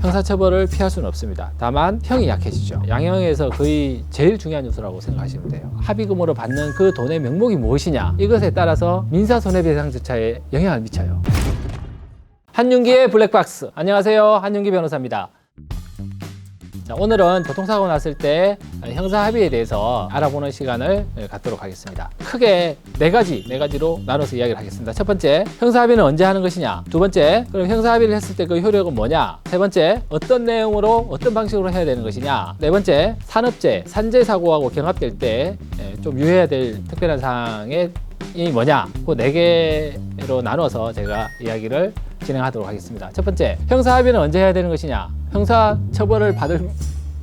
형사처벌을 피할 수는 없습니다. 다만 형이 약해지죠. 양형에서 거의 제일 중요한 요소라고 생각하시면 돼요. 합의금으로 받는 그 돈의 명목이 무엇이냐, 이것에 따라서 민사손해배상 절차에 영향을 미쳐요. 한윤기의 블랙박스. 안녕하세요, 한윤기 변호사입니다. 자, 오늘은 교통사고 났을 때 형사합의에 대해서 알아보는 시간을 갖도록 하겠습니다. 크게 네 가지로 나눠서 이야기를 하겠습니다. 첫 번째, 형사합의는 언제 하는 것이냐. 두 번째, 그럼 형사합의를 했을 때 그 효력은 뭐냐. 세 번째, 어떤 내용으로 어떤 방식으로 해야 되는 것이냐. 네 번째, 산업재, 산재사고하고 경합될 때 좀 유의해야 될 특별한 사항이 뭐냐. 그 네 개로 나눠서 제가 이야기를 진행하도록 하겠습니다. 첫 번째, 형사합의는 언제 해야 되는 것이냐. 형사처벌을 받을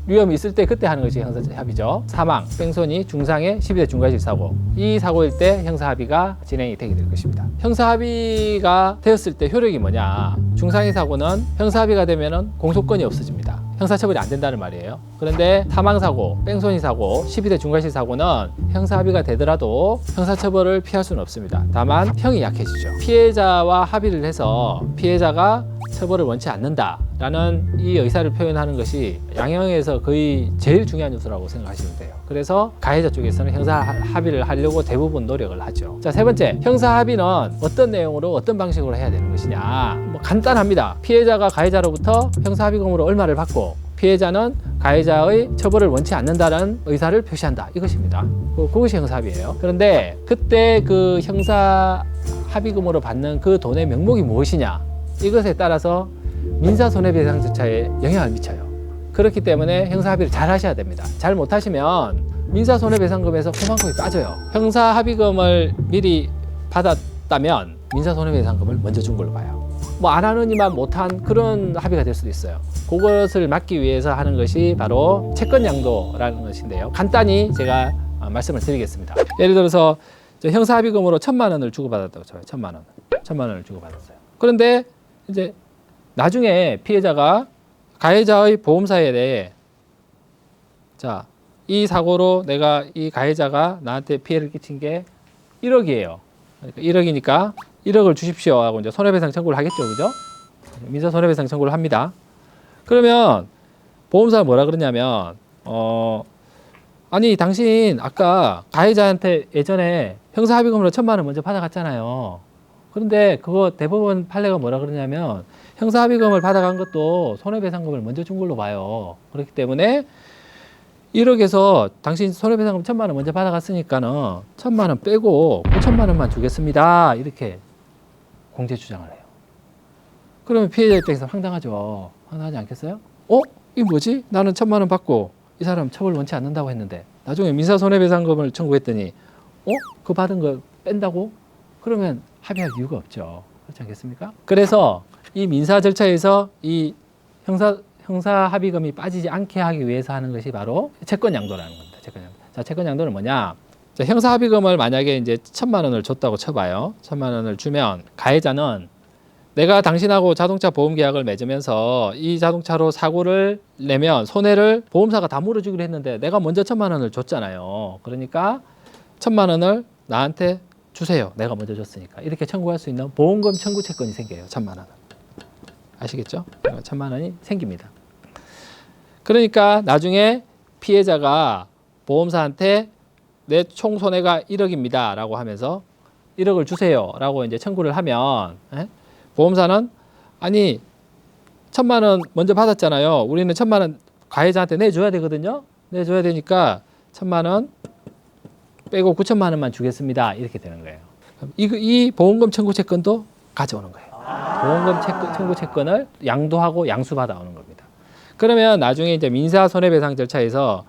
위험이 있을 때 그때 하는 것이 형사합의죠. 사망, 뺑소니, 중상해, 12대 중과실 사고, 이 사고일 때 형사합의가 진행이 되게 될 것입니다. 형사합의가 되었을 때 효력이 뭐냐. 중상해 사고는 형사합의가 되면 공소권이 없어집니다. 형사처벌이 안 된다는 말이에요. 그런데 사망사고, 뺑소니 사고, 12대 중과실 사고는 형사합의가 되더라도 형사처벌을 피할 수는 없습니다. 다만 형이 약해지죠. 피해자와 합의를 해서 피해자가 처벌을 원치 않는다라는 이 의사를 표현하는 것이 양형에서 거의 제일 중요한 요소라고 생각하시면 돼요. 그래서 가해자 쪽에서는 형사 합의를 하려고 대부분 노력을 하죠. 자, 세 번째, 형사 합의는 어떤 내용으로 어떤 방식으로 해야 되는 것이냐. 뭐 간단합니다. 피해자가 가해자로부터 형사 합의금으로 얼마를 받고 피해자는 가해자의 처벌을 원치 않는다는 의사를 표시한다. 이것입니다. 그것이 형사합의예요. 그런데 그때 그 형사 합의금으로 받는 그 돈의 명목이 무엇이냐. 이것에 따라서 민사손해배상 절차에 영향을 미쳐요. 그렇기 때문에 형사합의를 잘 하셔야 됩니다. 잘 못하시면 민사손해배상금에서 그만큼이 빠져요. 형사합의금을 미리 받았다면 민사손해배상금을 먼저 준 걸로 봐요. 뭐 안 하느니만 못한 그런 합의가 될 수도 있어요. 그것을 막기 위해서 하는 것이 바로 채권양도라는 것인데요. 간단히 제가 말씀을 드리겠습니다. 예를 들어서 형사합의금으로 1,000만 원을 주고받았다고 쳐요. 1,000만 원을 주고받았어요. 그런데 이제 나중에 피해자가 가해자의 보험사에 대해 자, 이 사고로 내가 이 가해자가 나한테 피해를 끼친 게 1억이에요. 그러니까 1억이니까 1억을 주십시오 하고 이제 손해배상 청구를 하겠죠. 그죠? 민사 손해배상 청구를 합니다. 그러면 보험사가 뭐라 그러냐면 아니 당신 아까 가해자한테 예전에 형사합의금으로 1,000만 원 먼저 받아갔잖아요. 그런데 그거 대법원 판례가 뭐라 그러냐면 형사합의금을 받아간 것도 손해배상금을 먼저 준 걸로 봐요. 그렇기 때문에 1억에서 당신 손해배상금 1,000만 원 먼저 받아갔으니까는 1,000만 원 빼고 9천만 원만 주겠습니다. 이렇게 공제 주장을 해요. 그러면 피해자 입장에서 황당하죠. 황당하지 않겠어요? 이게 뭐지? 나는 1,000만 원 받고 이 사람 처벌 원치 않는다고 했는데 나중에 민사손해배상금을 청구했더니 그 받은 거 뺀다고? 그러면 합의할 이유가 없죠. 그렇지 않겠습니까? 그래서 이 민사 절차에서 이 형사 합의금이 빠지지 않게 하기 위해서 하는 것이 바로 채권양도라는 겁니다. 채권양도. 자, 채권양도는 뭐냐? 자, 형사 합의금을 만약에 이제 1,000만 원을 줬다고 쳐봐요. 1,000만 원을 주면 가해자는 내가 당신하고 자동차 보험 계약을 맺으면서 이 자동차로 사고를 내면 손해를 보험사가 다 물어주기로 했는데 내가 먼저 1,000만 원을 줬잖아요. 그러니까 1,000만 원을 나한테 주세요. 내가 먼저 줬으니까. 이렇게 청구할 수 있는 보험금 청구 채권이 생겨요. 1,000만 원은. 아시겠죠? 1,000만 원이 생깁니다. 그러니까 나중에 피해자가 보험사한테 내 총 손해가 1억입니다. 라고 하면서 1억을 주세요. 라고 이제 청구를 하면 보험사는 아니 1,000만 원 먼저 받았잖아요. 우리는 1,000만 원 가해자한테 내줘야 되거든요. 내줘야 되니까 1,000만 원 빼고 9천만 원만 주겠습니다. 이렇게 되는 거예요. 이 보험금 청구 채권도 가져오는 거예요. 보험금 청구 채권을 양도하고 양수받아오는 겁니다. 그러면 나중에 이제 민사 손해배상 절차에서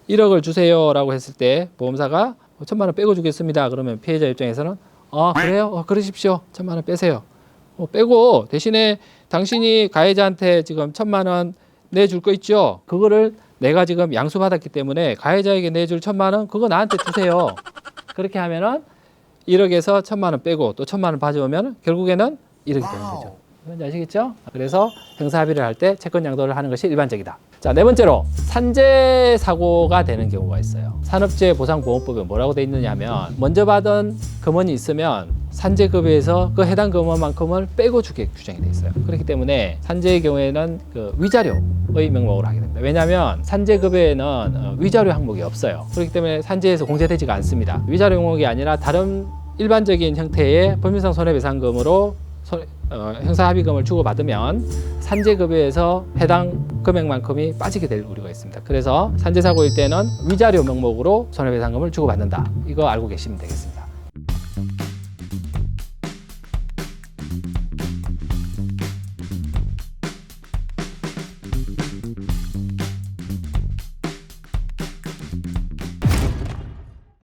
1억을 주세요라고 했을 때 보험사가 1,000만 원 빼고 주겠습니다. 그러면 피해자 입장에서는 그래요? 그러십시오. 1,000만 원 빼세요. 빼고 대신에 당신이 가해자한테 지금 1,000만 원 내줄 거 있죠? 그거를 내가 지금 양수받았기 때문에 가해자에게 내줄 1,000만 원 그거 나한테 주세요. 그렇게 하면은 1억에서 1,000만 원 빼고 또 1,000만 원 가져오면 결국에는 1억이 되는 거죠. 뭔지 아시겠죠? 그래서 형사합의를 할 때 채권양도를 하는 것이 일반적이다. 자, 네 번째로 산재 사고가 되는 경우가 있어요. 산업재해보상보험법에 뭐라고 돼 있느냐면 먼저 받은 금원이 있으면 산재급여에서 그 해당 금원만큼을 빼고 주게 규정이 돼 있어요. 그렇기 때문에 산재의 경우에는 그 위자료의 명목으로 하게 됩니다. 왜냐하면 산재급여에는 위자료 항목이 없어요. 그렇기 때문에 산재에서 공제되지가 않습니다. 위자료 항목이 아니라 다른 일반적인 형태의 법률상 손해배상금으로 형사합의금을 주고받으면 산재급여에서 해당 금액만큼이 빠지게 될 우려가 있습니다. 그래서 산재사고일 때는 위자료 명목으로 손해배상금을 주고받는다. 이거 알고 계시면 되겠습니다.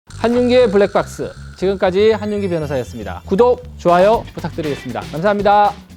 한윤기의 블랙박스, 지금까지 한윤기 변호사였습니다. 구독, 좋아요 부탁드리겠습니다. 감사합니다.